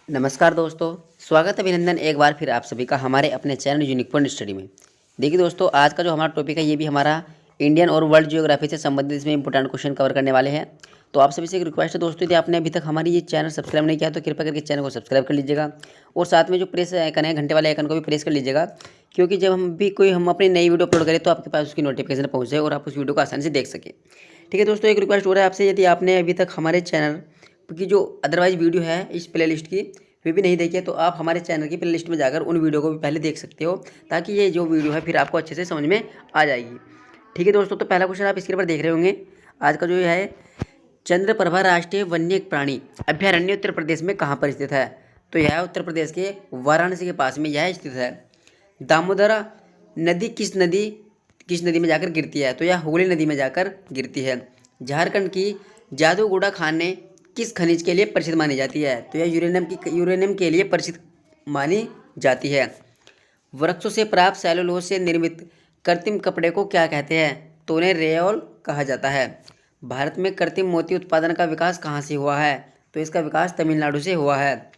नमस्कार दोस्तों। स्वागत है, अभिनंदन एक बार फिर आप सभी का हमारे अपने चैनल यूनिक पॉइंट स्टडी में। देखिए दोस्तों, आज का जो हमारा टॉपिक है ये भी हमारा इंडियन और वर्ल्ड जियोग्राफी से संबंधित इसमें इंपॉर्टेंट क्वेश्चन कवर करने वाले हैं। तो आप सभी से एक रिक्वेस्ट है दोस्तों, यदि आपने अभी तक हमारी ये चैनल सब्सक्राइब नहीं किया तो कृपया करके चैनल को सब्सक्राइब कर लीजिएगा और साथ में जो प्रेस आइकन है घंटे वाले आइकन को भी प्रेस कर लीजिएगा, क्योंकि जब हम अपनी नई वीडियो अपलोड करें तो आपके पास उसकी नोटिफिकेशन पहुँच जाए और आप उस वीडियो को आसानी से देख सकें। ठीक है दोस्तों, एक रिक्वेस्ट हो रहा है आपसे, यदि आपने अभी तक हमारे चैनल की जो अदरवाइज वीडियो है इस प्लेलिस्ट की वे भी नहीं देखी है तो आप हमारे चैनल की प्लेलिस्ट में जाकर उन वीडियो को भी पहले देख सकते हो, ताकि ये जो वीडियो है फिर आपको अच्छे से समझ में आ जाएगी। ठीक है दोस्तों, तो पहला क्वेश्चन आप स्क्रीन पर देख रहे होंगे। आज का जो है, चंद्रप्रभा राष्ट्रीय वन्य प्राणी अभ्यारण्य उत्तर प्रदेश में कहाँ पर स्थित है? तो यह उत्तर प्रदेश के वाराणसी के पास में यह स्थित है। दामोदरा नदी किस नदी में जाकर गिरती है? तो यह हुगली नदी में जाकर गिरती है। झारखंड की जादूगोड़ा खाने किस खनिज के लिए प्रसिद्ध मानी जाती है? तो यह यूरेनियम के लिए प्रसिद्ध मानी जाती है। वृक्षों से प्राप्त सेलुलोज से निर्मित कृत्रिम कपड़े को क्या कहते हैं? तो उन्हें रेयोल कहा जाता है। भारत में कृत्रिम मोती उत्पादन का विकास कहाँ से हुआ है? तो इसका विकास तमिलनाडु से हुआ है।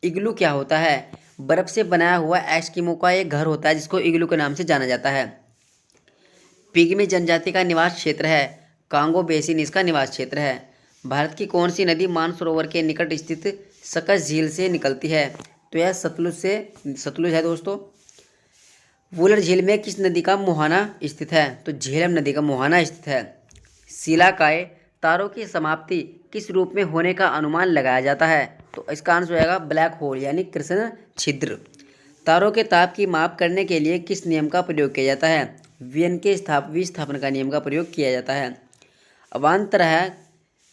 इग्लू क्या होता है? बर्फ से बनाया हुआ एस्किमो का एक घर होता है जिसको इग्लू के नाम से जाना जाता है। पिग्मी जनजाति का निवास क्षेत्र है। कांगो बेसिन इसका निवास क्षेत्र है। भारत की कौन सी नदी मानसरोवर के निकट स्थित सकस झील से निकलती है? तो यह सतलुज है दोस्तों। वुलर झील में किस नदी का मुहाना स्थित है? तो झेलम नदी का मुहाना स्थित है। शिलाकाय तारों की समाप्ति किस रूप में होने का अनुमान लगाया जाता है? तो इसका आंसर हो जाएगा ब्लैक होल यानी कृष्ण छिद्र। तारों के ताप की माप करने के लिए किस नियम का प्रयोग किया जाता है? विस्थापन का नियम का प्रयोग किया जाता है। अवान्तराय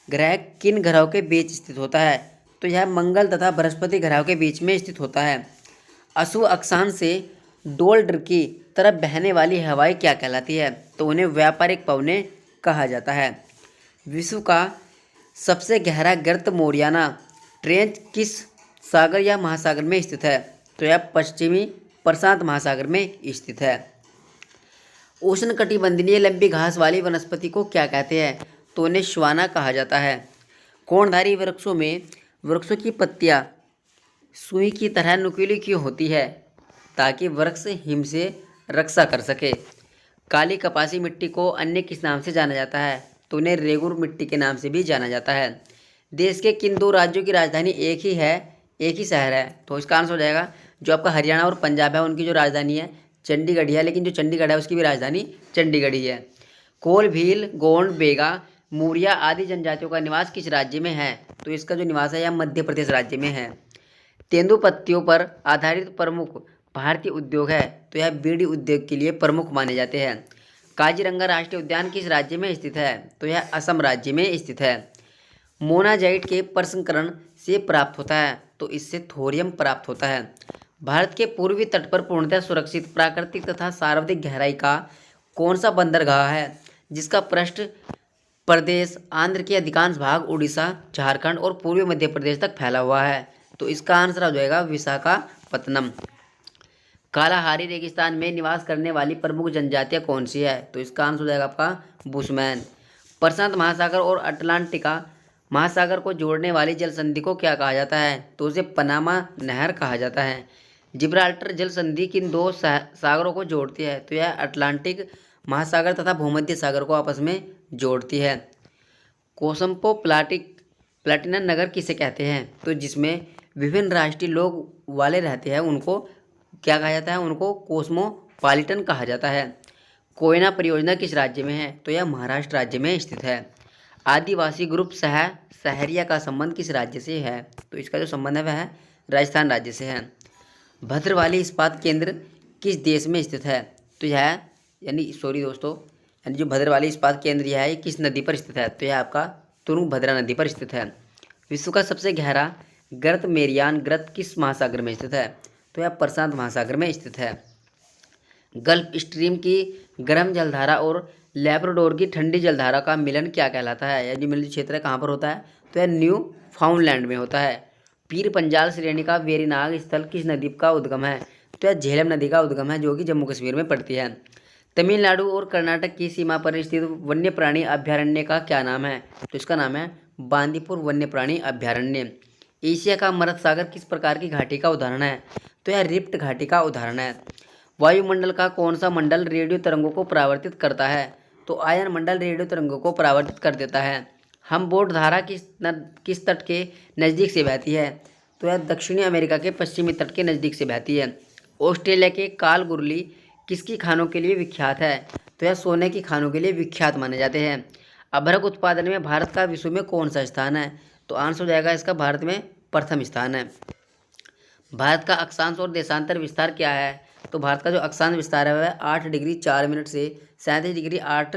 ग्रह किन ग्रहों के बीच स्थित होता है? तो यह मंगल तथा बृहस्पति ग्रहों के बीच में स्थित होता है। अशुभ अक्षांश से डोल्डर की तरफ बहने वाली हवाएं क्या कहलाती है? तो उन्हें व्यापारिक पवनें कहा जाता है। विश्व का सबसे गहरा गर्त मोरियाना ट्रेंच किस सागर या महासागर में स्थित है? तो यह पश्चिमी प्रशांत महासागर में स्थित है। उष्णकटिबंधीय लंबी घास वाली वनस्पति को क्या कहते हैं? तो उन्हें श्वाना कहा जाता है। कोणधारी वृक्षों की पत्तियां सुई की तरह नुकीली क्यों होती है? ताकि वृक्ष हिम से रक्षा कर सके। काली कपासी मिट्टी को अन्य किस नाम से जाना जाता है? तो उन्हें रेगुर मिट्टी के नाम से भी जाना जाता है। देश के किन दो राज्यों की राजधानी एक ही शहर है? तो इसका आंसर हो जाएगा जो आपका हरियाणा और पंजाब है उनकी जो राजधानी है चंडीगढ़ है, लेकिन जो चंडीगढ़ है उसकी भी राजधानी चंडीगढ़ ही है। कोल, भील, गोंड, बेगा, मूरिया आदि जनजातियों का निवास किस राज्य में है? तो इसका जो निवास है यह मध्य प्रदेश राज्य में है। तेंदुपत्तियों पर आधारित प्रमुख भारतीय उद्योग है? तो यह बीड़ी उद्योग के लिए प्रमुख माने जाते हैं। काजीरंगा राष्ट्रीय उद्यान किस राज्य में स्थित है? तो यह असम राज्य में स्थित है। मोनाजाइट के प्रसंस्करण से प्राप्त होता है? तो इससे थोरियम प्राप्त होता है। भारत के पूर्वी तट पर पूर्णतः सुरक्षित प्राकृतिक तथा सार्वधिक गहराई का कौन सा बंदरगाह है जिसका पृष्ठ प्रदेश, आंध्र के अधिकांश भाग, उड़ीसा, झारखंड और पूर्वी मध्य प्रदेश तक फैला हुआ है? तो इसका आंसर हो जाएगा विशाखापत्तनम। कालाहारी रेगिस्तान में निवास करने वाली प्रमुख जनजातियां कौन सी है? तो इसका आंसर हो जाएगा आपका बुशमैन। प्रशांत महासागर और अटलांटिका महासागर को जोड़ने वाली जल संधि को क्या कहा जाता है? तो उसे पनामा नहर कहा जाता है। जिब्राल्टर जल संधि किन दो सागरों को जोड़ती है? तो यह अटलांटिक महासागर तथा भूमध्य सागर को आपस में जोड़ती है। कोसंपो प्लाटिनम नगर किसे कहते हैं? तो जिसमें विभिन्न राष्ट्रीय लोग वाले रहते हैं उनको क्या कहा जाता है? उनको कोस्मोपॉलिटन कहा जाता है। कोयना परियोजना किस राज्य में है? तो यह महाराष्ट्र राज्य में स्थित है। आदिवासी ग्रुप सहरिया का संबंध किस राज्य से है? तो इसका जो संबंध है वह है राजस्थान राज्य से है। भद्रवाली इस्पात केंद्र किस देश में स्थित है? तो यह जो भद्रवाली इस्पात केंद्र यह है ये किस नदी पर स्थित है? तो यह आपका तुंगभद्रा नदी पर स्थित है। विश्व का सबसे गहरा गर्त मेरियान गर्त किस महासागर में स्थित है? तो यह प्रशांत महासागर में स्थित है। गल्फ स्ट्रीम की गर्म जलधारा और लैब्राडोर की ठंडी जलधारा का मिलन क्या कहलाता है? यह जो मिलन क्षेत्र है कहाँ पर होता है? तो यह न्यू फाउंडलैंड में होता है। पीर पंजाल श्रेणी का वेरीनाग स्थल किस नदी का उद्गम है? तो यह झेलम नदी का उद्गम है जो कि जम्मू कश्मीर में पड़ती है। तमिलनाडु और कर्नाटक की सीमा पर स्थित वन्य प्राणी अभ्यारण्य का क्या नाम है? तो इसका नाम है बांदीपुर वन्य प्राणी अभ्यारण्य। एशिया का मृत सागर किस प्रकार की घाटी का उदाहरण है? तो यह रिफ्ट घाटी का उदाहरण है। वायुमंडल का कौन सा मंडल रेडियो तरंगों को परावर्तित करता है? तो आयन मंडल रेडियो तरंगों को परावर्तित कर देता है। हम्बोल्ट धारा किस तट के नज़दीक से बहती है? तो यह दक्षिणी अमेरिका के पश्चिमी तट के नज़दीक से बहती है। ऑस्ट्रेलिया के कालगुरली किसकी खानों के लिए विख्यात है? तो यह सोने की खानों के लिए विख्यात माने जाते हैं। अभ्रक उत्पादन में भारत का विश्व में कौन सा स्थान है? तो आंसर हो जाएगा इसका भारत में प्रथम स्थान है। भारत का अक्षांश और देशांतर विस्तार क्या है? तो भारत का जो अक्षांश विस्तार है वह 8 डिग्री 4 मिनट से 37 डिग्री 8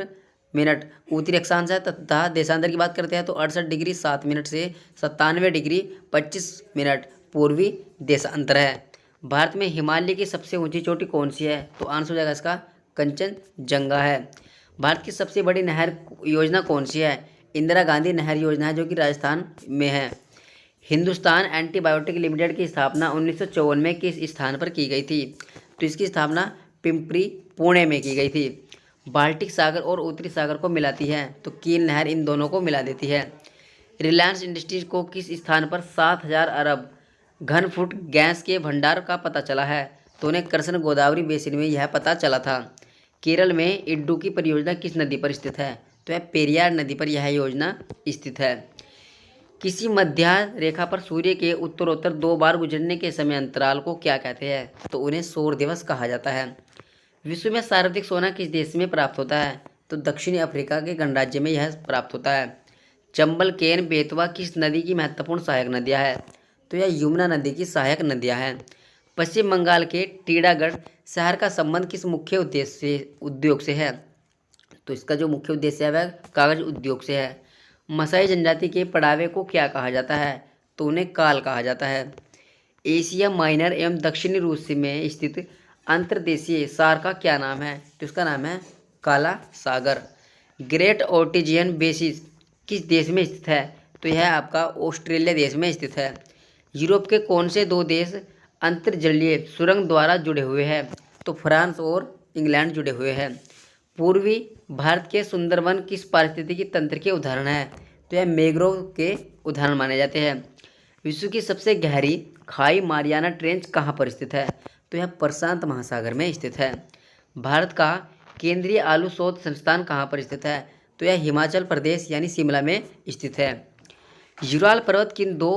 मिनट उत्तरी अक्षांश है, तथा देशांतर की बात करते हैं तो 68 डिग्री 7 मिनट से 97 डिग्री 25 मिनट पूर्वी देशांतर है। भारत में हिमालय की सबसे ऊंची चोटी कौन सी है? तो आंसर हो जाएगा इसका कंचनजंगा है। भारत की सबसे बड़ी नहर योजना कौन सी है? इंदिरा गांधी नहर योजना है, जो कि राजस्थान में है। हिंदुस्तान एंटीबायोटिक लिमिटेड की स्थापना 1954 में किस स्थान पर की गई थी? तो इसकी स्थापना पिंपरी पुणे में की गई थी। बाल्टिक सागर और उत्तरी सागर को मिलाती है, तो कील नहर इन दोनों को मिला देती है। रिलायंस इंडस्ट्रीज को किस स्थान पर 7,000 अरब घन फुट गैस के भंडार का पता चला है? तो उन्हें कृष्ण गोदावरी बेसिन में यह पता चला था। केरल में इड्डू की परियोजना किस नदी पर स्थित है? तो यह पेरियार नदी पर यह योजना स्थित है। किसी मध्य रेखा पर सूर्य के उत्तरोत्तर 2 बार गुजरने के समय अंतराल को क्या कहते हैं? तो उन्हें सौर दिवस कहा जाता है। विश्व में सर्वाधिक सोना किस देश में प्राप्त होता है? तो दक्षिणी अफ्रीका के गणराज्य में यह प्राप्त होता है। चंबल, केन, बेतवा किस नदी की महत्वपूर्ण सहायक नदियाँ हैं? तो यह यमुना नदी की सहायक नदियाँ हैं। पश्चिम बंगाल के टीडागढ़ शहर का संबंध किस मुख्य उद्योग से है? तो इसका जो मुख्य उद्देश्य है वह कागज उद्योग से है। मसाई जनजाति के पड़ावे को क्या कहा जाता है? तो उन्हें काल कहा जाता है। एशिया माइनर एवं दक्षिणी रूस में स्थित अंतर्देशीय सागर का क्या नाम है? तो इसका नाम है काला सागर। ग्रेट ऑर्टिजियन बेसिस किस देश में स्थित है? तो यह आपका ऑस्ट्रेलिया देश में स्थित है। यूरोप के कौन से 2 देश अंतर्जलीय सुरंग द्वारा जुड़े हुए हैं? तो फ्रांस और इंग्लैंड जुड़े हुए हैं। पूर्वी भारत के सुंदरवन किस पारिस्थितिकी तंत्र के उदाहरण है? तो यह मैंग्रोव के उदाहरण माने जाते हैं। विश्व की सबसे गहरी खाई मारियाना ट्रेंच कहाँ पर स्थित है? तो यह प्रशांत महासागर में स्थित है। भारत का केंद्रीय आलू शोध संस्थान कहाँ पर स्थित है? तो यह हिमाचल प्रदेश यानी शिमला में स्थित है। यूराल पर्वत किन 2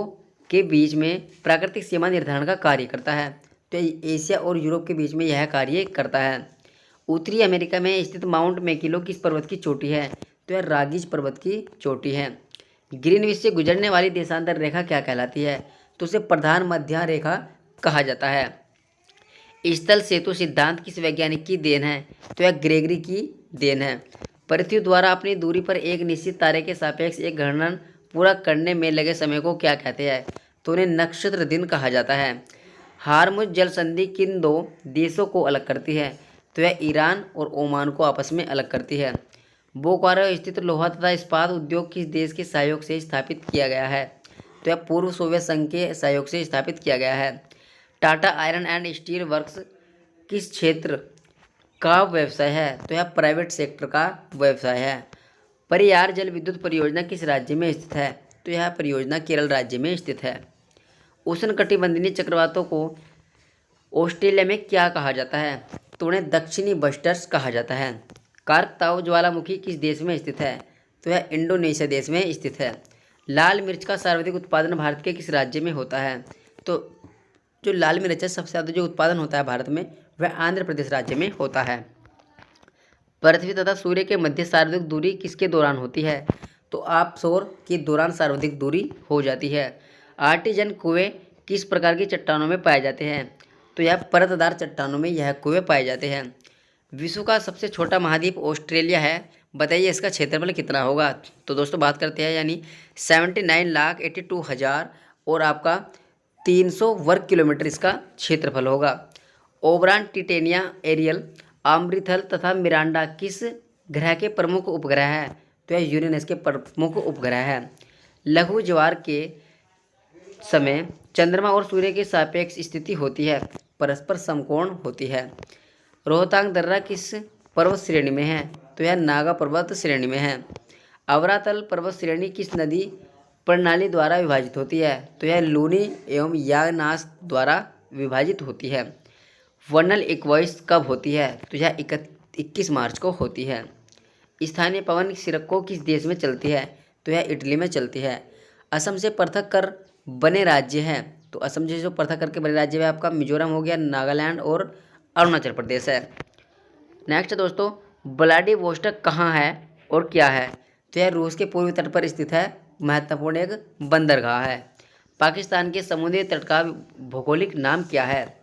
के बीच में प्राकृतिक सीमा निर्धारण का कार्य करता है? तो एशिया और यूरोप के बीच में यह कार्य करता है। उत्तरी अमेरिका में स्थित माउंट मैकिलो किस पर्वत की चोटी है? तो यह रागीज पर्वत की चोटी है। ग्रीनविच से गुजरने वाली देशांतर रेखा क्या कहलाती है? तो उसे प्रधान मध्य रेखा कहा जाता है। स्थल सेतु सिद्धांत किस वैज्ञानिक की देन है? तो यह ग्रेगरी की देन है। पृथ्वी द्वारा अपनी दूरी पर एक निश्चित तारे के सापेक्ष एक गणना पूरा करने में लगे समय को क्या कहते हैं? तो उन्हें नक्षत्र दिन कहा जाता है। हार्मुज जल संधि किन 2 देशों को अलग करती है? तो यह ईरान और ओमान को आपस में अलग करती है। बोकारो स्थित लोहा तथा इस्पात उद्योग किस देश के सहयोग से स्थापित किया गया है? तो यह पूर्व सोवियत संघ के सहयोग से स्थापित किया गया है। Tata iron and steel works किस क्षेत्र का व्यवसाय है? तो यह प्राइवेट सेक्टर का व्यवसाय है। परियार जल विद्युत परियोजना किस राज्य में स्थित है? तो यह परियोजना केरल राज्य में स्थित है। उष्णकटिबंधीय चक्रवातों को ऑस्ट्रेलिया में क्या कहा जाता है? तो उन्हें दक्षिणी बस्टर्स कहा जाता है। कारकताव ज्वालामुखी किस देश में स्थित है? तो यह इंडोनेशिया देश में स्थित है। लाल मिर्च का सर्वाधिक उत्पादन भारत के किस राज्य में होता है? तो जो लाल मिर्च है सबसे ज़्यादा जो उत्पादन होता है भारत में वह आंध्र प्रदेश राज्य में होता है। पृथ्वी तथा सूर्य के मध्य सर्वाधिक दूरी किसके दौरान होती है? तो ऑफशोर के दौरान सर्वाधिक दूरी हो जाती है। आर्टिजन कुएं किस प्रकार की चट्टानों में पाए जाते हैं? तो यह परतदार चट्टानों में यह कुएं पाए जाते हैं। विश्व का सबसे छोटा महाद्वीप ऑस्ट्रेलिया है, बताइए इसका क्षेत्रफल कितना होगा? तो दोस्तों बात करते हैं यानी 79,82,000 और आपका 300 वर्ग किलोमीटर इसका क्षेत्रफल होगा। ओबरान, टिटेनिया, एरियल, अमृतल तथा मिरांडा किस ग्रह के प्रमुख उपग्रह हैं? तो यह यूरेनस के प्रमुख उपग्रह है। लघु ज्वार के समय चंद्रमा और सूर्य के सापेक्ष स्थिति होती है, परस्पर समकोण होती है। रोहतांग दर्रा किस पर्वत श्रेणी में है? तो यह नागा पर्वत श्रेणी में है। अवरातल पर्वत श्रेणी किस नदी प्रणाली द्वारा विभाजित होती है? तो यह लूनी एवं यागनास द्वारा विभाजित होती है। वर्नल इक्वेशन कब होती है? तो यह 21 मार्च को होती है। स्थानीय पवन सिरको किस देश में चलती है? तो यह इटली में चलती है। असम से पृथक कर बने राज्य हैं? तो असम से जो पृथक करके बने राज्य है आपका मिजोरम हो गया, नागालैंड और अरुणाचल प्रदेश है। नेक्स्ट दोस्तों, व्लादिवोस्टोक कहाँ है और क्या है? तो यह रूस के पूर्वी तट पर स्थित है, महत्वपूर्ण एक बंदरगाह है। पाकिस्तान के समुद्री तट का भौगोलिक नाम क्या है?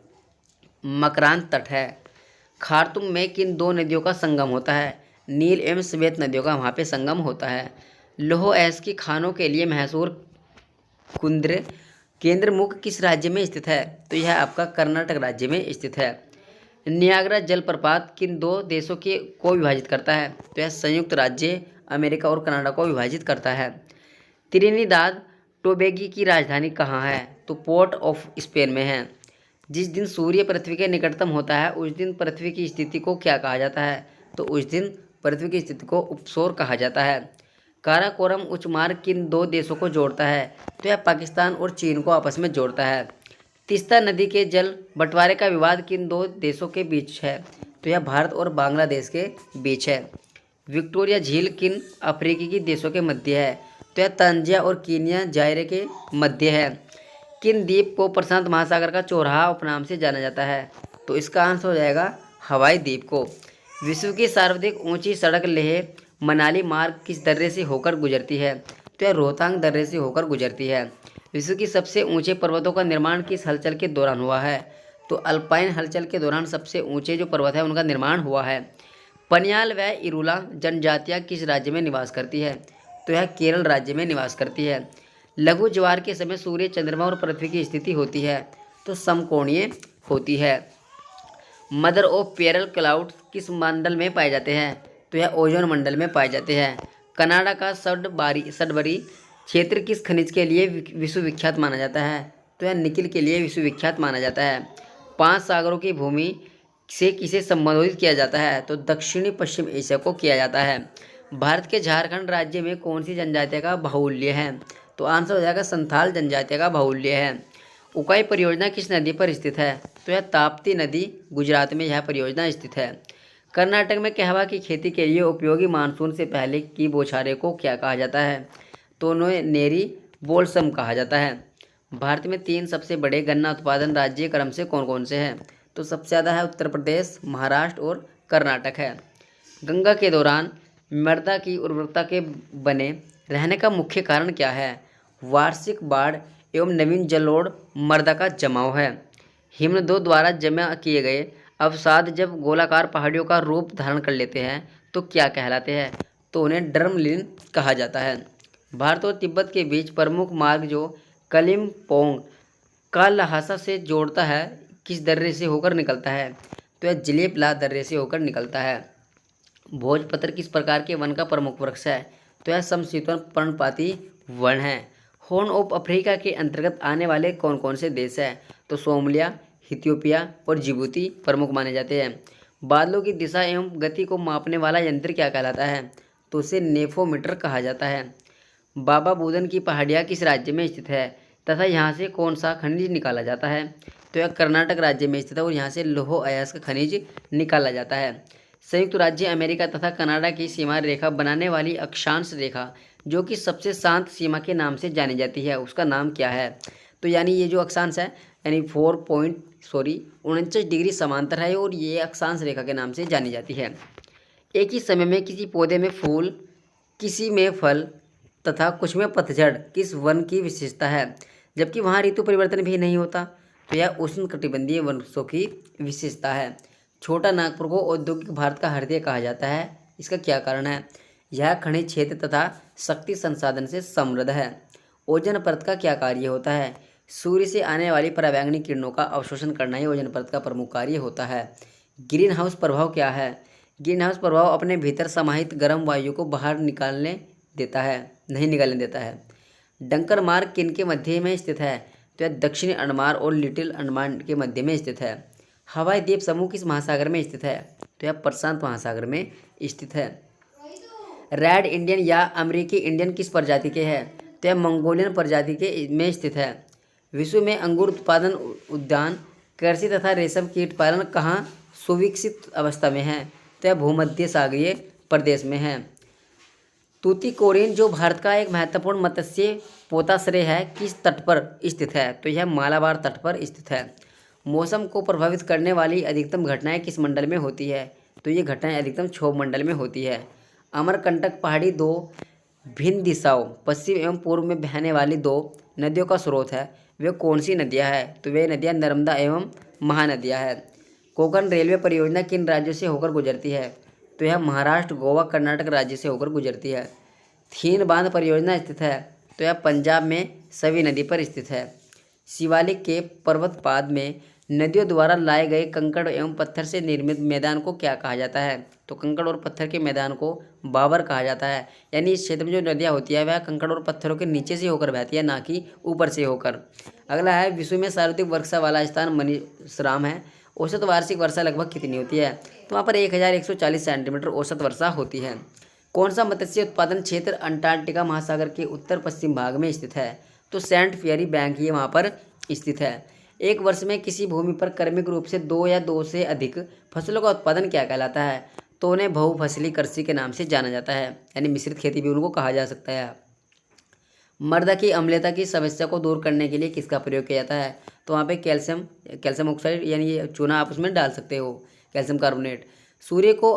मकरान तट है। खार्तूम में किन दो नदियों का संगम होता है? नील एवं श्वेत नदियों का वहाँ पे संगम होता है। लोह अयस्क की खानों के लिए मशहूर कुंद्र केंद्र मुख्य किस राज्य में स्थित है? तो यह आपका कर्नाटक राज्य में स्थित है। नियाग्रा जलप्रपात किन दो देशों को विभाजित करता है? तो यह संयुक्त राज्य अमेरिका और कनाडा को विभाजित करता है। त्रिनिदाद टोबैगो की राजधानी कहाँ है? तो पोर्ट ऑफ स्पेन में है। जिस दिन सूर्य पृथ्वी के निकटतम होता है उस दिन पृथ्वी की स्थिति को क्या कहा जाता है? तो उस दिन पृथ्वी की स्थिति को उपसौर कहा जाता है। काराकोरम उच्च मार्ग किन दो देशों को जोड़ता है? तो यह पाकिस्तान और चीन को आपस में जोड़ता है। तीस्ता नदी के जल बंटवारे का विवाद किन दो देशों के बीच है? तो यह भारत और बांग्लादेश के बीच है। विक्टोरिया झील किन अफ्रीकी देशों के मध्य है? तो यह तंजानिया और कीनिया जायरे के मध्य है। किन द्वीप को प्रशांत महासागर का चौराहा उपनाम से जाना जाता है? तो इसका आंसर हो जाएगा हवाई द्वीप को। विश्व की सर्वाधिक ऊंची सड़क लेह मनाली मार्ग किस दर्रे से होकर गुजरती है? तो यह रोहतांग दर्रे से होकर गुजरती है। विश्व की सबसे ऊंचे पर्वतों का निर्माण किस हलचल के दौरान हुआ है? तो अल्पाइन हलचल के दौरान सबसे ऊंचे जो पर्वत है उनका निर्माण हुआ है। पनियाल व इरुला जनजातियाँ किस राज्य में निवास करती है? तो यह केरल राज्य में निवास करती है। लघु ज्वार के समय सूर्य, चंद्रमा और पृथ्वी की स्थिति होती है? तो समकोणीय होती है। मदर ऑफ पेरल क्लाउड किस मंडल में पाए जाते हैं? तो यह ओजोन मंडल में पाए जाते हैं। कनाडा का सडबरी क्षेत्र किस खनिज के लिए विश्वविख्यात माना जाता है? तो यह निकिल के लिए विश्वविख्यात माना जाता है। 5 सागरों की भूमि से किसे संबोधित किया जाता है? तो दक्षिणी पश्चिम एशिया को किया जाता है। भारत के झारखंड राज्य में कौन सी जनजातियों का बाहुल्य है? तो आंसर हो जाएगा संथाल जनजातियों का बाहुल्य है। उकाई परियोजना किस नदी पर स्थित है? तो यह ताप्ती नदी गुजरात में यह परियोजना स्थित है। कर्नाटक में कहवा की खेती के लिए उपयोगी मानसून से पहले की बौछारें को क्या कहा जाता है? तो नेरी बोल्सम कहा जाता है। भारत में 3 सबसे बड़े गन्ना उत्पादन राज्य क्रम से कौन कौन से हैं? तो सबसे ज़्यादा है उत्तर प्रदेश, महाराष्ट्र और कर्नाटक है। गंगा के दौरान मृदा की उर्वरता के बने रहने का मुख्य कारण क्या है? वार्षिक बाढ़ एवं नवीन जलोढ़ मृदा का जमाव है। हिमनदों द्वारा जमा किए गए अवसाद जब गोलाकार पहाड़ियों का रूप धारण कर लेते हैं तो क्या कहलाते हैं? तो उन्हें ड्रमलिन कहा जाता है। भारत और तिब्बत के बीच प्रमुख मार्ग जो कलिम्पोंग का लहासा से जोड़ता है किस दर्रे से होकर निकलता है? तो यह जिलेबला दर्रे से होकर निकलता है। भोजपत्र किस प्रकार के वन का प्रमुख वृक्ष है? तो यह समशीतोष्ण पर्णपाती वन है। हॉर्न ऑफ अफ्रीका के अंतर्गत आने वाले कौन कौन से देश हैं? तो सोमालिया, इथियोपिया और जिबूती प्रमुख माने जाते हैं। बादलों की दिशा एवं गति को मापने वाला यंत्र क्या कहलाता है? तो उसे नेफोमीटर कहा जाता है। बाबा बुदन की पहाड़ियाँ किस राज्य में स्थित है तथा यहाँ से कौन सा खनिज निकाला जाता है? तो यह कर्नाटक राज्य में स्थित है और यहाँ से लौह अयस्क खनिज निकाला जाता है। संयुक्त राज्य अमेरिका तथा कनाडा की सीमा रेखा बनाने वाली अक्षांश रेखा जो कि सबसे शांत सीमा के नाम से जानी जाती है उसका नाम क्या है? तो यानी ये जो अक्षांश है यानी 49 डिग्री समांतर है और ये अक्षांश रेखा के नाम से जानी जाती है। एक ही समय में किसी पौधे में फूल, किसी में फल तथा कुछ में पतझड़ किस वन की विशेषता है? जबकि वहाँ ऋतु परिवर्तन भी नहीं होता। तो यह उष्णकटिबंधीय वनों की विशेषता है। छोटा नागपुर को औद्योगिक भारत का हृदय कहा जाता है, इसका क्या कारण है? यह खनिज क्षेत्र तथा शक्ति संसाधन से समृद्ध है। ओजोन परत का क्या कार्य होता है? सूर्य से आने वाली पराबैंगनी किरणों का अवशोषण करना ही ओजोन परत का प्रमुख कार्य होता है। ग्रीन हाउस प्रभाव क्या है? ग्रीन हाउस प्रभाव अपने भीतर समाहित गर्म वायु को बाहर नहीं निकालने देता है। डंकर मार्ग किन के मध्य में स्थित है? तो यह दक्षिणी अंडमान और लिटिल अंडमान के मध्य में स्थित है। हवाई द्वीप समूह किस महासागर में स्थित है? तो यह प्रशांत महासागर में स्थित है। रेड इंडियन या अमेरिकी इंडियन किस प्रजाति के हैं? तो यह मंगोलियन प्रजाति के में स्थित है। विश्व में अंगूर उत्पादन उद्यान, कृषि तथा रेशम कीट पालन कहाँ सुविकसित अवस्था में है? तो यह भूमध्य सागरीय प्रदेश में है। तूतीकोरिन जो भारत का एक महत्वपूर्ण मत्स्य पोताश्रय है, किस तट पर स्थित है? तो यह मालाबार तट पर स्थित है। मौसम को प्रभावित करने वाली अधिकतम घटनाएं किस मंडल में होती है? तो ये घटनाएं अधिकतम क्षोभ मंडल में होती है। अमरकंटक पहाड़ी दो भिन्न दिशाओं पश्चिम एवं पूर्व में बहने वाली दो नदियों का स्रोत है। वे कौन सी नदियां हैं? तो वे नदियां नर्मदा एवं महानदियां हैं। कोंकण रेलवे परियोजना किन राज्यों से होकर गुजरती है? तो यह महाराष्ट्र, गोवा, कर्नाटक राज्य से होकर गुजरती है। थीन बांध परियोजना स्थित है? तो यह पंजाब में सवी नदी पर स्थित है। शिवालिक के पर्वतपाद में नदियों द्वारा लाए गए कंकड़ एवं पत्थर से निर्मित मैदान को क्या कहा जाता है? तो कंकड़ और पत्थर के मैदान को बाबर कहा जाता है। यानी इस क्षेत्र में जो नदियाँ होती है वह कंकड़ और पत्थरों के नीचे से होकर बहती है, ना कि ऊपर से होकर। अगला है, विश्व में सर्वाधिक वर्षा वाला स्थान मणिसराम है। औसत वार्षिक वर्षा लगभग कितनी होती है? तो वहाँ पर 1140 सेंटीमीटर औसत वर्षा होती है। कौन सा मत्स्य उत्पादन क्षेत्र अंटार्कटिका महासागर के उत्तर पश्चिम भाग में स्थित है? तो सेंट फेयरी बैंक ये वहाँ पर स्थित है। एक वर्ष में किसी भूमि पर क्रमिक रूप से दो या दो से अधिक फसलों का उत्पादन क्या कहलाता है? तो उन्हें बहुफसली कृषि के नाम से जाना जाता है, यानी मिश्रित खेती भी उनको कहा जा सकता है। मृदा की अम्लता की समस्या को दूर करने के लिए किसका प्रयोग किया जाता है? तो वहाँ पे कैल्शियम ऑक्साइड यानी चूना आप उसमें डाल सकते हो, कैल्शियम कार्बोनेट। सूर्य को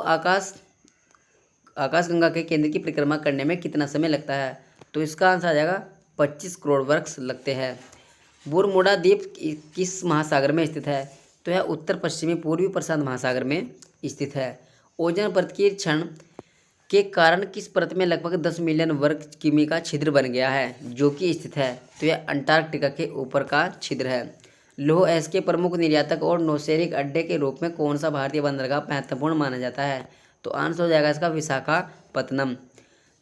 आकाशगंगा के केंद्र की परिक्रमा करने में कितना समय लगता है? तो इसका आंसर आ जाएगा 25 करोड़ वर्ष लगते हैं। बुरमुडा द्वीप किस महासागर में स्थित है? तो यह उत्तर पश्चिमी पूर्वी प्रशांत महासागर में स्थित है। ओजोन परत की क्षरण के कारण किस परत में लगभग 10 मिलियन वर्ग किमी का छिद्र बन गया है, जो कि स्थित है? तो यह अंटार्कटिका के ऊपर का छिद्र है। लौह अयस्क के प्रमुख निर्यातक और नौसैनिक अड्डे के रूप में कौन सा भारतीय बंदरगाह महत्वपूर्ण माना जाता है? तो आंसर हो जाएगा इसका विशाखापत्तनम।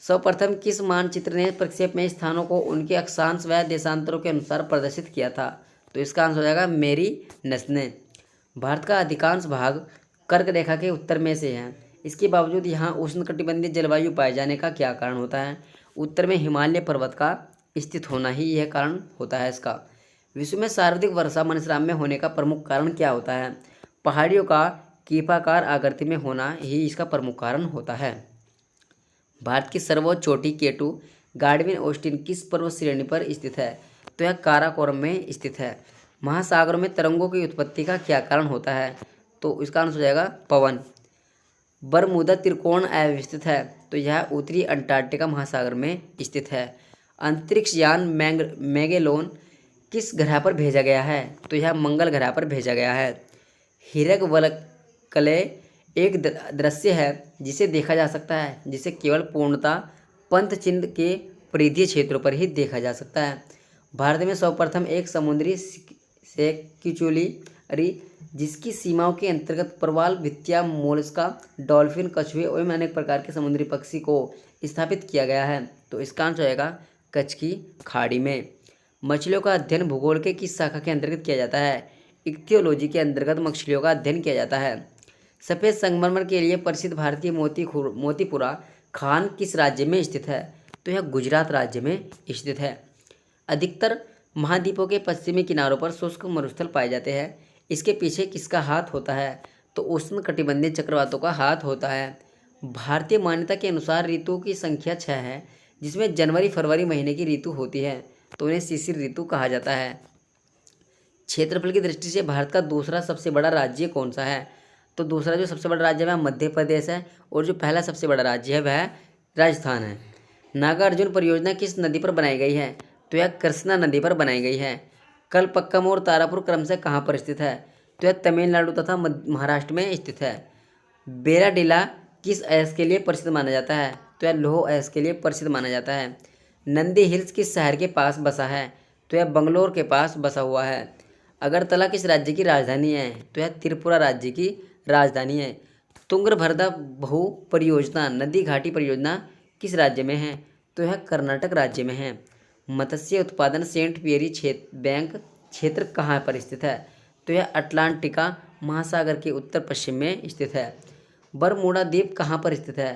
सर्वप्रथम किस मानचित्र ने प्रक्षेप में स्थानों को उनके अक्षांश व देशांतरों के अनुसार प्रदर्शित किया था? तो इसका आंसर हो जाएगा मेरीनस ने। भारत का अधिकांश भाग कर्क रेखा के उत्तर में से है, इसके बावजूद यहाँ उष्णकटिबंधीय जलवायु पाए जाने का क्या कारण होता है? उत्तर में हिमालय पर्वत का स्थित होना ही यह कारण होता है इसका। विश्व में सर्वाधिक वर्षा मणिसराम में होने का प्रमुख कारण क्या होता है? पहाड़ियों का कीपाकार आकृति में होना ही इसका प्रमुख कारण होता है। भारत की सर्वोच्च चोटी केटू गार्डविन ऑस्टिन किस पर्वत श्रेणी पर स्थित है? तो यह काराकोरम में स्थित है। महासागरों में तरंगों की उत्पत्ति का क्या कारण होता है? तो इसका आंसर हो जाएगा पवन। बरमूदा त्रिकोण अवस्थित है, तो यह उत्तरी अंटार्कटिका महासागर में स्थित है। अंतरिक्ष यान मैगेलोन किस ग्रह पर भेजा गया है? तो यह मंगल ग्रह पर भेजा गया है। हीरकवलकले एक दृश्य है जिसे देखा जा सकता है, जिसे केवल पूर्णता पंथ चिन्ह के परिधीय क्षेत्रों पर ही देखा जा सकता है। भारत में सर्वप्रथम एक समुद्री सेक्चुअरी जिसकी सीमाओं के अंतर्गत प्रवाल, भित्तिया, मोलस्का, डॉल्फिन, कछुए एवं अनेक प्रकार के समुद्री पक्षी को स्थापित किया गया है। तो इसका आंसर आएगा कच्छ की खाड़ी में। मछलियों का अध्ययन भूगोल के किस शाखा के अंतर्गत किया जाता है? इक्थियोलॉजी के अंतर्गत मछलियों का अध्ययन किया जाता है। सफ़ेद संगमरमर के लिए प्रसिद्ध भारतीय मोतीपुरा खान किस राज्य में स्थित है? तो यह गुजरात राज्य में स्थित है। अधिकतर महाद्वीपों के पश्चिमी किनारों पर शुष्क मरुस्थल पाए जाते हैं। इसके पीछे किसका हाथ होता है? तो उष्णकटिबंधीय चक्रवातों का हाथ होता है। भारतीय मान्यता के अनुसार ऋतुओं की संख्या 6 है, जिसमें जनवरी फरवरी महीने की ऋतु होती है, तो उन्हें शिशिर ऋतु कहा जाता है। क्षेत्रफल की दृष्टि से भारत का दूसरा सबसे बड़ा राज्य कौन सा है? तो दूसरा जो सबसे बड़ा राज्य है वह मध्य प्रदेश है, और जो पहला सबसे बड़ा राज्य है वह राजस्थान है। नागार्जुन परियोजना किस नदी पर बनाई गई है? तो यह कृष्णा नदी पर बनाई गई है। कलपक्कम और तारापुर क्रमशः कहाँ पर स्थित है? तो यह तमिलनाडु तथा महाराष्ट्र में स्थित है। बेराडीला किस अयस्क के लिए प्रसिद्ध माना जाता है? तो यह लौह अयस्क के लिए प्रसिद्ध माना जाता है। नंदी हिल्स किस शहर के पास बसा है? तो यह बंगलोर के पास बसा हुआ है। अगरतला किस राज्य की राजधानी है? तो यह त्रिपुरा राज्य की राजधानी है। तुंगभद्रा बहु परियोजना नदी घाटी परियोजना किस राज्य में है? तो यह कर्नाटक राज्य में है। मत्स्य उत्पादन सेंट पियरी बैंक क्षेत्र कहाँ पर स्थित है? तो यह अटलांटिका महासागर के उत्तर पश्चिम में स्थित है। बरमूडा द्वीप कहाँ पर स्थित है?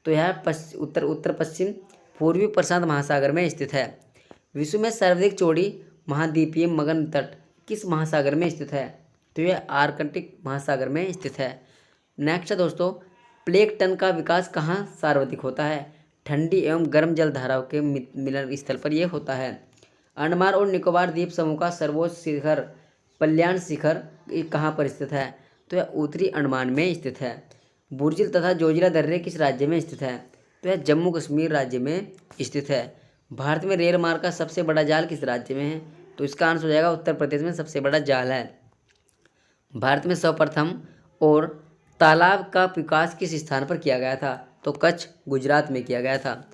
तो यह उत्तर पश्चिम पूर्वी प्रशांत महासागर में स्थित है। विश्व में सर्वाधिक चौड़ी महाद्वीपीय मगन तट किस महासागर में स्थित है? तो यह आर्कटिक महासागर में स्थित है। नेक्स्ट है दोस्तों, प्लेकटन का विकास कहाँ सर्वाधिक होता है? ठंडी एवं गर्म जल धाराओं के मिलन स्थल पर यह होता है। अंडमान और निकोबार द्वीप समूह का सर्वोच्च शिखर कल्याण शिखर कहाँ पर स्थित है? तो यह उत्तरी अंडमान में स्थित है। बुर्जिल तथा जोजिला दर्रे किस राज्य में स्थित है? तो यह जम्मू कश्मीर राज्य में स्थित है। भारत में रेल मार्ग का सबसे बड़ा जाल किस राज्य में है? तो इसका आंसर हो जाएगा उत्तर प्रदेश में सबसे बड़ा जाल है। भारत में सर्वप्रथम और तालाब का विकास किस स्थान पर किया गया था? तो कच्छ गुजरात में किया गया था।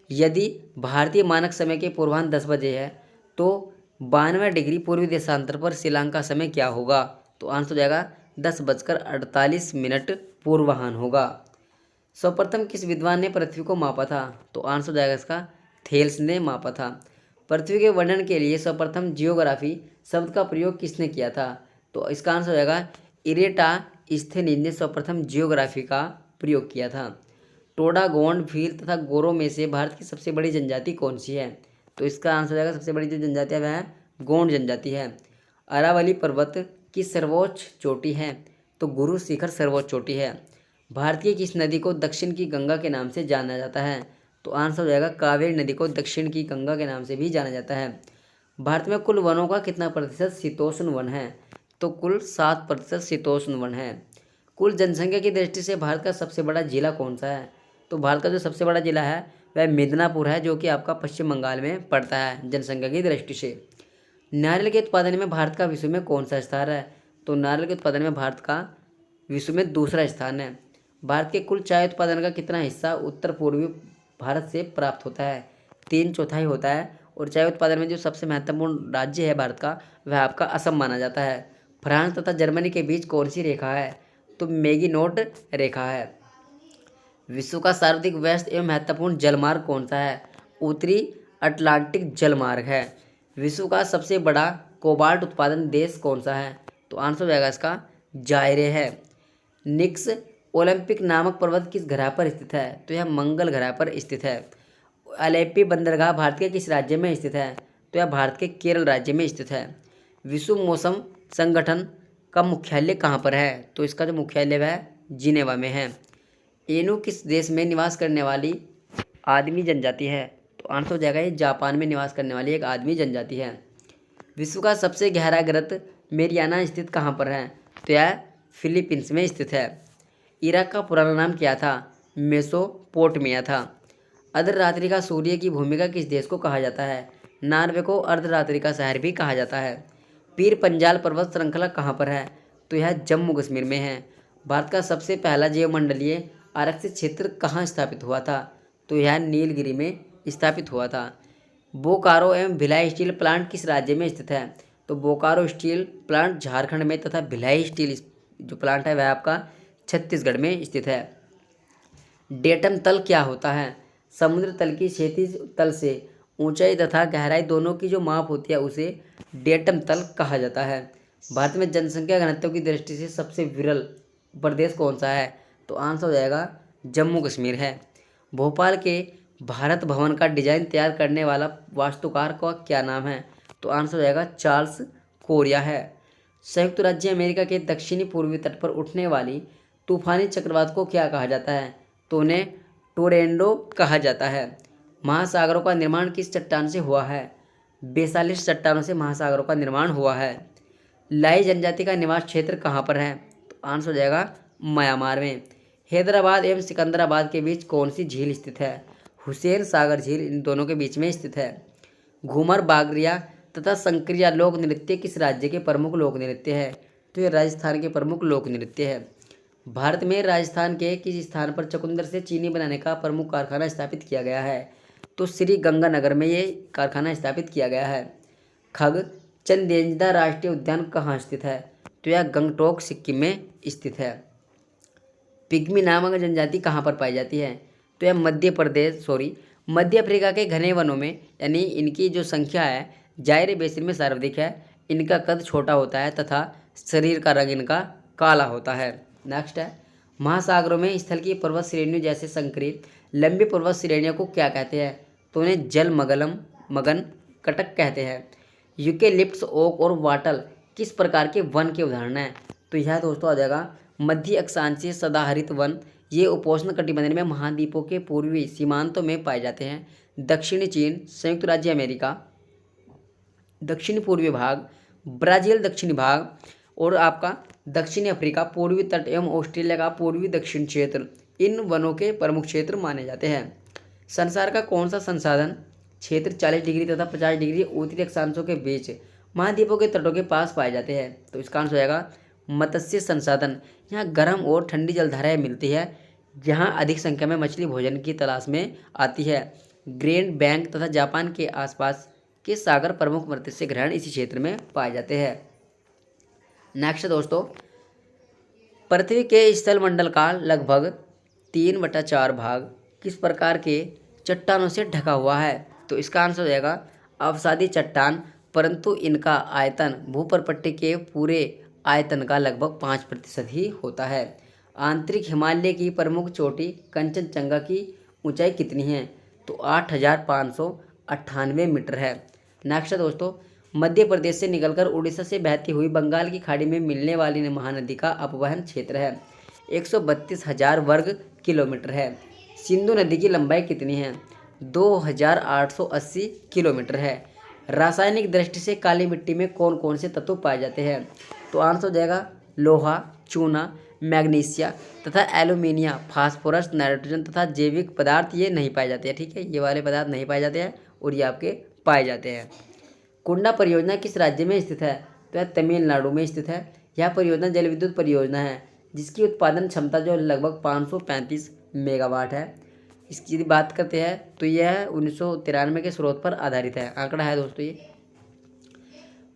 यदि भारतीय मानक समय के पूर्वाह्न 10 बजे है तो 92 डिग्री पूर्वी देशांतर पर शिलांग का समय क्या होगा? तो आंसर हो जाएगा 10:48 पूर्वाह्न होगा। सर्वप्रथम किस विद्वान ने पृथ्वी को मापा था? तो आंसर हो जाएगा इसका थेल्स ने मापा था। पृथ्वी के वर्णन के लिए सर्वप्रथम जियोग्राफी शब्द का प्रयोग किसने किया था? तो इसका आंसर हो जाएगा इरेटास्थेनीज ने सर्वप्रथम जियोग्राफी का प्रयोग किया था। टोडा, गोंड, भील तथा गोरों में से भारत की सबसे बड़ी जनजाति कौन सी है? तो इसका आंसर हो जाएगा सबसे बड़ी जो जनजाति है वह है गोंड जनजाति है। अरावली पर्वत की सर्वोच्च चोटी है? तो गुरु शिखर सर्वोच्च चोटी है। भारत की किस नदी को दक्षिण की गंगा के नाम से जाना जाता है? तो आंसर हो जाएगा कावेरी नदी को दक्षिण की गंगा के नाम से भी जाना जाता है। भारत में कुल वनों का कितना प्रतिशत शीतोष्ण वन है? तो कुल 7% शीतोष्ण वन है। कुल जनसंख्या की दृष्टि से भारत का सबसे बड़ा जिला कौन सा है? तो भारत का जो सबसे बड़ा जिला है वह मिदनापुर है, जो कि आपका पश्चिम बंगाल में पड़ता है जनसंख्या की दृष्टि से। नारियल के उत्पादन में भारत का विश्व में कौन सा स्थान है? तो नारियल के उत्पादन में भारत का विश्व में दूसरा स्थान है। भारत के कुल चाय उत्पादन का कितना हिस्सा उत्तर पूर्वी भारत से प्राप्त होता है? 3/4 होता है। और चाय उत्पादन में जो सबसे महत्वपूर्ण राज्य है भारत का वह आपका असम माना जाता है। फ्रांस तथा जर्मनी के बीच कौन सी रेखा है? तो मैगिनोट रेखा है। विश्व का सर्वाधिक व्यस्त एवं महत्वपूर्ण जलमार्ग कौन सा है? उत्तरी अटलांटिक जलमार्ग है। विश्व का सबसे बड़ा कोबाल्ट उत्पादन देश कौन सा है? तो आंसर हो जाएगा इसका जायरे है। निक्स ओलंपिक नामक पर्वत किस ग्रह पर स्थित है? तो यह मंगल ग्रह पर स्थित है। अलेप्पी बंदरगाह भारत के किस राज्य में स्थित है? तो यह भारत के केरल राज्य में स्थित है। विश्व मौसम संगठन का मुख्यालय कहाँ पर है? तो इसका जो मुख्यालय वह जिनेवा में है। एनु किस देश में निवास करने वाली आदमी जनजाति है? तो आंसर हो जाएगा ये जापान में निवास करने वाली एक आदमी जनजाति है। विश्व का सबसे गहरा गर्त मेरियाना स्थित कहाँ पर है? तो यह फिलीपींस में स्थित है। इराक का पुराना नाम क्या था? मेसोपोटामिया था। अर्धरात्रि का सूर्य की भूमिका किस देश को कहा जाता है? नॉर्वे को अर्धरात्रि का शहर भी कहा जाता है। पीर पंजाल पर्वत श्रृंखला कहाँ पर है? तो यह जम्मू कश्मीर में है। भारत का सबसे पहला जैवमंडलीय आरक्षित क्षेत्र कहाँ स्थापित हुआ था? तो यह नीलगिरी में स्थापित हुआ था। बोकारो एवं भिलाई स्टील प्लांट किस राज्य में स्थित है? तो बोकारो स्टील प्लांट झारखंड में तथा भिलाई स्टील जो प्लांट है वह आपका छत्तीसगढ़ में स्थित है। डेटम तल क्या होता है? समुद्र तल की क्षैतिज तल से ऊंचाई तथा गहराई दोनों की जो माप होती है उसे डेटम तल कहा जाता है। भारत में जनसंख्या घनत्व की दृष्टि से सबसे विरल प्रदेश कौन सा है? तो आंसर हो जाएगा जम्मू कश्मीर है। भोपाल के भारत भवन का डिजाइन तैयार करने वाला वास्तुकार का क्या नाम है? तो आंसर हो जाएगा चार्ल्स कोरिया है। संयुक्त राज्य अमेरिका के दक्षिणी पूर्वी तट पर उठने वाली तूफानी चक्रवात को क्या कहा जाता है? तो उन्हें टोरेंडो कहा जाता है। महासागरों का निर्माण किस चट्टान से हुआ है? बेसालिस चट्टानों से महासागरों का निर्माण हुआ है। लाई जनजाति का निवास क्षेत्र कहाँ पर है? तो आंसर हो जाएगा म्यांमार में। हैदराबाद एवं सिकंदराबाद के बीच कौन सी झील स्थित है? हुसैन सागर झील इन दोनों के बीच में स्थित है। घूमर, बागरिया तथा संक्रिया लोक नृत्य किस राज्य के प्रमुख लोक नृत्य है? तो ये राजस्थान के प्रमुख लोक नृत्य है। भारत में राजस्थान के किस स्थान पर चुकंदर से चीनी बनाने का प्रमुख कारखाना स्थापित किया गया है? तो श्री गंगानगर में ये कारखाना स्थापित किया गया है। खग चंदेंजदा राष्ट्रीय उद्यान कहाँ स्थित है? तो यह गंगटोक सिक्किम में स्थित है। पिग्मी नामक जनजाति कहाँ पर पाई जाती है? तो यह मध्य अफ्रीका के घने वनों में, यानी इनकी जो संख्या है जायरे बेसिन में सर्वाधिक है। इनका कद छोटा होता है तथा शरीर का रंग इनका काला होता है। नेक्स्ट है, महासागरों में स्थल की पर्वत श्रेणियों जैसे संकरित लंबी पर्वत श्रेणियों को क्या कहते हैं? तो उन्हें जल मगन कटक कहते हैं। यूकेलिप्टस, ओक और वाटल किस प्रकार के वन के उदाहरण हैं? तो यह दोस्तों आ जाएगा मध्य अक्षांशीय सदाहरित वन। ये उपोष्ण कटिबंध में महाद्वीपों के पूर्वी सीमांतों में पाए जाते हैं। दक्षिणी चीन, संयुक्त राज्य अमेरिका दक्षिण पूर्वी भाग, ब्राज़ील दक्षिणी भाग और आपका दक्षिणी अफ्रीका पूर्वी तट एवं ऑस्ट्रेलिया का पूर्वी दक्षिण क्षेत्र इन वनों के प्रमुख क्षेत्र माने जाते हैं। संसार का कौन सा संसाधन क्षेत्र 40 डिग्री तथा 50 डिग्री उत्तरी अक्षांशों के बीच महाद्वीपों के तटों के पास पाए जाते हैं? तो इसका आंसर हो जाएगा मत्स्य संसाधन। यहाँ गर्म और ठंडी जलधाराएं मिलती है, जहाँ अधिक संख्या में मछली भोजन की तलाश में आती है। ग्रेट बैंक तथा जापान के आसपास के सागर प्रमुख मत्स्य ग्रहण इसी क्षेत्र में पाए जाते हैं। नेक्स्ट दोस्तों, पृथ्वी के स्थल मंडल का लगभग 3/4 भाग किस प्रकार के चट्टानों से ढका हुआ है? तो इसका आंसर हो जाएगा अवसादी चट्टान, परंतु इनका आयतन भूप्रपट्टी के पूरे आयतन का लगभग 5% ही होता है। आंतरिक हिमालय की प्रमुख चोटी कंचनजंगा की ऊंचाई कितनी है? तो 8,598 मीटर है। नेक्स्ट दोस्तों, मध्य प्रदेश से निकलकर उड़ीसा से बहती हुई बंगाल की खाड़ी में मिलने वाली महानदी का अपवहन क्षेत्र है 132,000 वर्ग किलोमीटर है। सिंधु नदी की लंबाई कितनी है? 2,880 किलोमीटर है। रासायनिक दृष्टि से काली मिट्टी में कौन कौन से तत्व पाए जाते हैं? तो आंसर हो जाएगा लोहा, चूना, मैग्नीशिया तथा एल्यूमिनियम, फास्फोरस, नाइट्रोजन तथा जैविक पदार्थ ये नहीं पाए जाते हैं। ठीक है, ये वाले पदार्थ नहीं पाए जाते हैं और ये आपके पाए जाते हैं। कुंडा परियोजना किस राज्य में स्थित है? तो यह तमिलनाडु में स्थित है। यह परियोजना जल विद्युत परियोजना है जिसकी उत्पादन क्षमता जो लगभग 535 मेगावाट है। इसकी यदि बात करते हैं तो यह 1993 के स्रोत पर आधारित है, आंकड़ा है दोस्तों ये।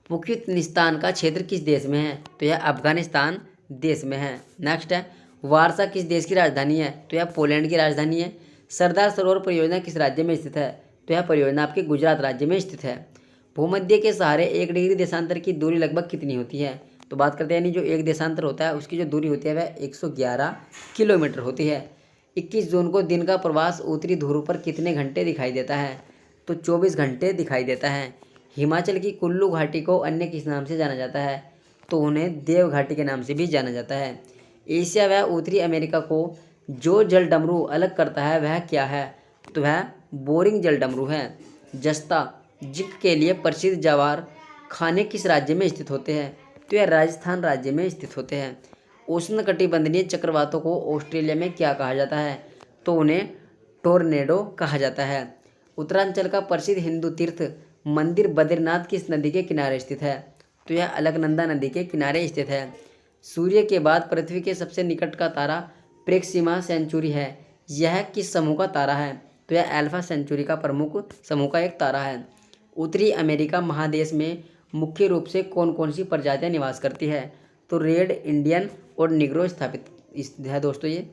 तुर्कमेनिस्तान का क्षेत्र किस देश में है? तो यह अफगानिस्तान देश में है। नेक्स्ट है, वारसा किस देश की राजधानी है? तो यह पोलैंड की राजधानी है। सरदार सरोवर परियोजना किस राज्य में स्थित है? तो यह परियोजना आपके गुजरात राज्य में स्थित है। भूमध्य के सहारे 1 डिग्री देशांतर की दूरी लगभग कितनी होती है? तो बात करते हैं यानी जो एक देशांतर होता है उसकी जो दूरी होती है वह 111 किलोमीटर होती है। 21 जून को दिन का प्रवास उत्तरी ध्रुव पर कितने घंटे दिखाई देता है? तो 24 घंटे दिखाई देता है। हिमाचल की कुल्लू घाटी को अन्य किस नाम से जाना जाता है? तो उन्हें देव घाटी के नाम से भी जाना जाता है। एशिया व उत्तरी अमेरिका को जो जल डमरू अलग करता है वह क्या है? तो वह बोरिंग जल डमरू है। जस्ता जिंक के लिए प्रसिद्ध जवार खाने किस राज्य में स्थित होते हैं? तो यह राजस्थान राज्य में स्थित होते हैं। उष्णकटिबंधीय चक्रवातों को ऑस्ट्रेलिया में क्या कहा जाता है? तो उन्हें टोर्नेडो कहा जाता है। उत्तरांचल का प्रसिद्ध हिंदू तीर्थ मंदिर बद्रीनाथ किस नदी के किनारे स्थित है? तो यह अलकनंदा नदी के किनारे स्थित है। सूर्य के बाद पृथ्वी के सबसे निकट का तारा प्रेक्सिमा सेंचुरी है। यह किस समूह का तारा है? तो यह अल्फा सेंचुरी का प्रमुख समूह का एक तारा है। उत्तरी अमेरिका महादेश में मुख्य रूप से कौन कौन सी प्रजातियां निवास करती है? तो रेड इंडियन और निग्रो स्थापित है दोस्तों ये।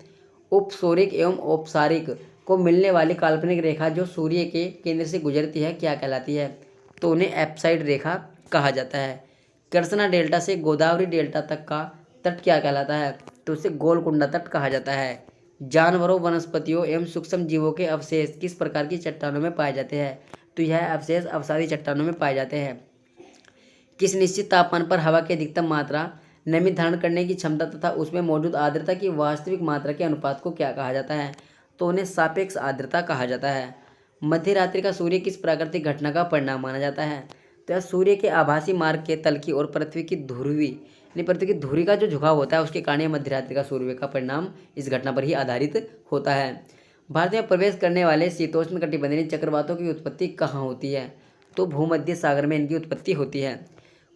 उपसौरिक एवं औपसारिक को मिलने वाली काल्पनिक रेखा जो सूर्य के केंद्र से गुजरती है क्या कहलाती है? तो उन्हें एप्साइड रेखा कहा जाता है। कृष्णा डेल्टा से गोदावरी डेल्टा तक का तट क्या कहलाता है? तो उसे गोलकुंडा तट कहा जाता है। जानवरों, वनस्पतियों एवं सूक्ष्म जीवों के अवशेष किस प्रकार की चट्टानों में पाए जाते हैं? तो यह अवशेष अवसादी चट्टानों में पाए जाते हैं। किस निश्चित तापमान पर हवा की अधिकतम मात्रा, नमी धारण करने की क्षमता तथा उसमें मौजूद आर्द्रता की वास्तविक मात्रा के अनुपात को क्या कहा जाता है? तो उन्हें सापेक्ष आर्द्रता कहा जाता है। मध्य रात्रि का सूर्य किस प्राकृतिक घटना का परिणाम माना जाता है? तो यह सूर्य के आभासी मार्ग के तल की और पृथ्वी की धुरी का जो झुकाव होता है उसके कारण मध्य रात्रि का सूर्य का परिणाम इस घटना पर ही आधारित होता है। भारत में प्रवेश करने वाले शीतोष्ण कटिबंधीय चक्रवातों की उत्पत्ति कहाँ होती है? तो भूमध्य सागर में इनकी उत्पत्ति होती है।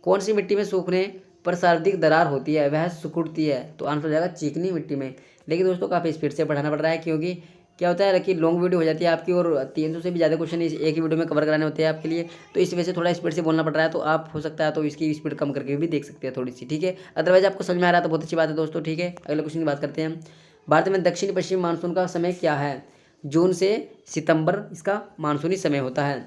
कौन सी मिट्टी में सूखने पर सर्वाधिक दरार होती है? वह सिकुड़ती है। तो आंसर हो जाएगा चिकनी मिट्टी में। लेकिन दोस्तों काफ़ी स्पीड से पढ़ाना पड़ रहा है क्योंकि क्या होता है कि लॉन्ग वीडियो हो जाती है आपकी और 300 से भी ज़्यादा क्वेश्चन एक ही वीडियो में कवर कराने होते हैं आपके लिए, तो इस वजह से थोड़ा स्पीड से बोलना पड़ रहा है। तो आप हो सकता है तो इसकी स्पीड कम करके भी देख सकते हैं थोड़ी सी, ठीक है। अदरवाइज आपको समझ में आ रहा है तो बहुत अच्छी बात है दोस्तों, ठीक है। अगले क्वेश्चन की बात करते हैं। भारत में दक्षिण पश्चिम मानसून का समय क्या है? जून से सितंबर इसका मानसूनी समय होता है।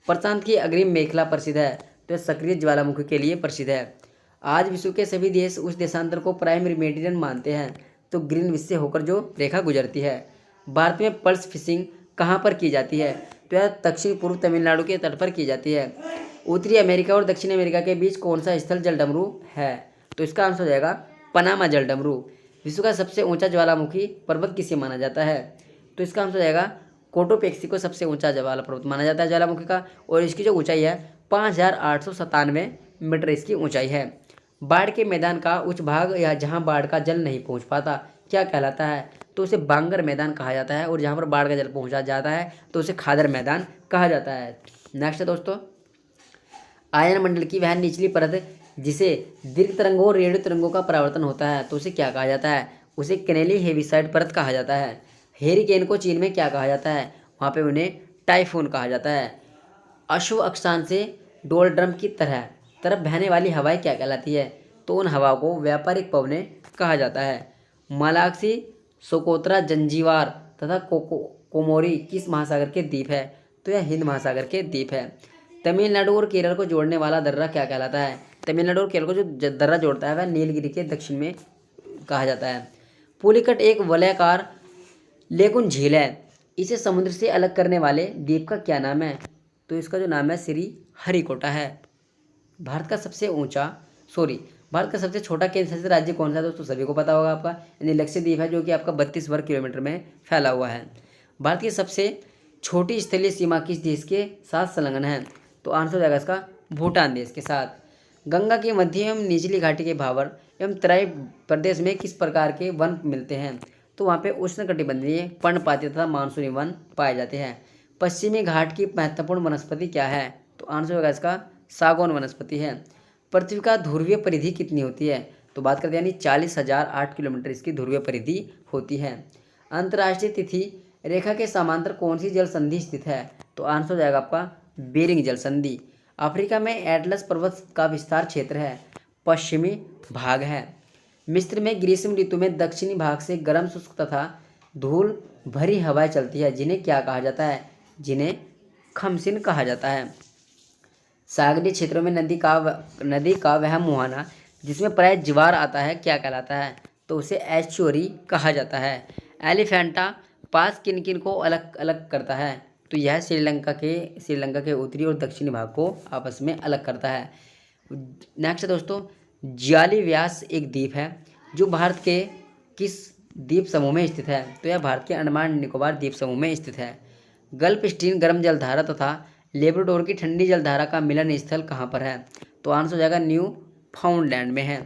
प्रशांत की अग्रिम मेखला प्रसिद्ध है, तो सक्रिय ज्वालामुखी के लिए प्रसिद्ध है। आज विश्व के सभी देश उस देशांतर को प्राइम मेरिडियन मानते हैं, तो ग्रीनविच से होकर जो रेखा गुजरती है। भारत में पर्स फिशिंग कहाँ पर की जाती है? तो यह दक्षिण पूर्व तमिलनाडु के तट पर की जाती है। उत्तरी अमेरिका और दक्षिण अमेरिका के बीच कौन सा स्थल जलडमरू है? तो इसका आंसर हो जाएगा पनामा जलडमरू। विश्व का सबसे ऊंचा ज्वालामुखी पर्वत किसे माना जाता है? तो इसका आंसर हो जाएगा कोटोपेक्सी को सबसे ऊंचा ज्वाला पर्वत माना जाता है ज्वालामुखी का, और इसकी जो ऊंचाई है 5897 मीटर इसकी ऊंचाई है। बाढ़ के मैदान का उच्च भाग या जहां बाढ़ का जल नहीं पहुंच पाता क्या कहलाता है? तो उसे बांगर मैदान कहा जाता है, और जहां पर बाढ़ का जल पहुंचा जाता है तो उसे खादर मैदान कहा जाता है। नेक्स्ट है दोस्तों, आयन मंडल की वह निचली परत जिसे दीर्घ तरंगों और रेडियो तरंगों का परावर्तन होता है तो उसे क्या कहा जाता है? उसे केनेली हेविसाइड परत कहा जाता है। हेरिकेन को चीन में क्या कहा जाता है? वहाँ पे उन्हें टाइफून कहा जाता है। अशुभ अक्षांश से डोलड्रम की तरफ बहने वाली हवाएं क्या कहलाती है? तो उन हवाओं को व्यापारिक पवनें कहा जाता है। मलाक्सी, सोकोत्रा, जंजीबार तथा कोमोरी किस महासागर के द्वीप है? तो यह हिंद महासागर के द्वीप है। तमिलनाडु और केरल को जोड़ने वाला दर्रा क्या कहलाता है? तमिलनाडु और केरल को जो दर्रा जोड़ता है वह नीलगिरी के दक्षिण में कहा जाता है। पुलिकट एक वलयाकार लेकुन झील है, इसे समुद्र से अलग करने वाले द्वीप का क्या नाम है? तो इसका जो नाम है श्री हरिकोटा है। भारत का सबसे छोटा केंद्र शासित राज्य कौन सा है? दोस्तों सभी को पता होगा आपका, यानी लक्षद्वीप है, जो कि आपका 32 वर्ग किलोमीटर में फैला हुआ है। भारत की सबसे छोटी स्थलीय सीमा किस देश के साथ संलग्न है? तो आंसर हो जाएगा इसका भूटान देश के साथ। गंगा की मध्य एवं निचली घाटी के भावर एवं तराई प्रदेश में किस प्रकार के वन मिलते हैं? तो वहाँ पे उष्णकटिबंधीय, पर्णपाती तथा मानसूनी वन पाए जाते हैं। पश्चिमी घाट की महत्वपूर्ण वनस्पति क्या है? तो आंसर होगा इसका सागौन वनस्पति है। पृथ्वी का ध्रुवीय परिधि कितनी होती है? तो बात करते हैं यानी 40,008 किलोमीटर इसकी ध्रुवीय परिधि होती है। अंतर्राष्ट्रीय तिथि रेखा के समांतर कौन सी जल संधि स्थित है? तो आंसर हो जाएगा आपका बेरिंग जल संधि। अफ्रीका में एटलस पर्वत का विस्तार क्षेत्र है, पश्चिमी भाग है। मिस्र में ग्रीष्म ऋतु में दक्षिणी भाग से गर्म शुष्क तथा धूल भरी हवाएं चलती है, जिन्हें क्या कहा जाता है? जिन्हें खमसिन कहा जाता है। सागरीय क्षेत्रों में नदी का वह मुहाना जिसमें प्राय ज्वार आता है क्या कहलाता है? तो उसे एस्चुअरी कहा जाता है। एलिफेंटा पास किन किन को अलग अलग करता है? तो यह श्रीलंका के उत्तरी और दक्षिणी भाग को आपस में अलग करता है। नेक्स्ट है दोस्तों, ज्वाली व्यास एक द्वीप है जो भारत के किस द्वीप समूह में स्थित है? तो यह भारत के अंडमान निकोबार द्वीप समूह में स्थित है। गल्फ स्ट्रीम गर्म जलधारा तथा लेब्राडोर की ठंडी जलधारा का मिलन स्थल कहाँ पर है? तो आंसर हो जाएगा न्यू फाउंडलैंड में है।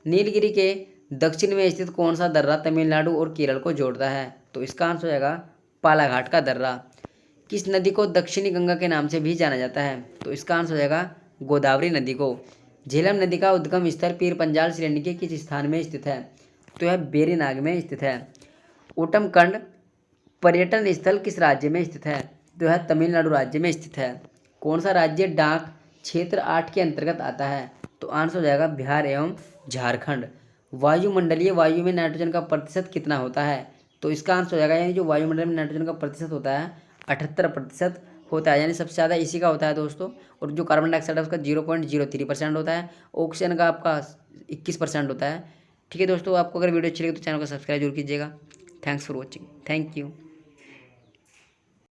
नीलगिरी के दक्षिण में स्थित कौन सा दर्रा तमिलनाडु और केरल को जोड़ता है? तो इसका आंसर हो जाएगा पालाघाट का दर्रा। किस नदी को दक्षिणी गंगा के नाम से भी जाना जाता है? तो इसका आंसर हो जाएगा गोदावरी नदी को। झेलम नदी का उद्गम स्थल पीर पंजाल श्रेणी के किस स्थान में स्थित है? तो यह बेरीनाग में स्थित है। उटमकंड पर्यटन स्थल किस राज्य में स्थित है? तो यह तमिलनाडु राज्य में स्थित है। कौन सा राज्य डाक क्षेत्र 8 के अंतर्गत आता है? तो आंसर हो जाएगा बिहार एवं झारखंड। वायुमंडलीय वायु में नाइट्रोजन का प्रतिशत कितना होता है? तो इसका आंसर हो जाएगा, यानी जो वायुमंडल में नाइट्रोजन का प्रतिशत होता है 78% होता है, यानी सबसे ज़्यादा इसी का होता है दोस्तों। और जो कार्बन डाइऑक्साइड है उसका 0.03% होता है। ऑक्सीजन का आपका 21% होता है। ठीक है दोस्तों, आपको अगर वीडियो अच्छी लगे तो चैनल को सब्सक्राइब जरूर कीजिएगा। Thanks for watching. Thank you.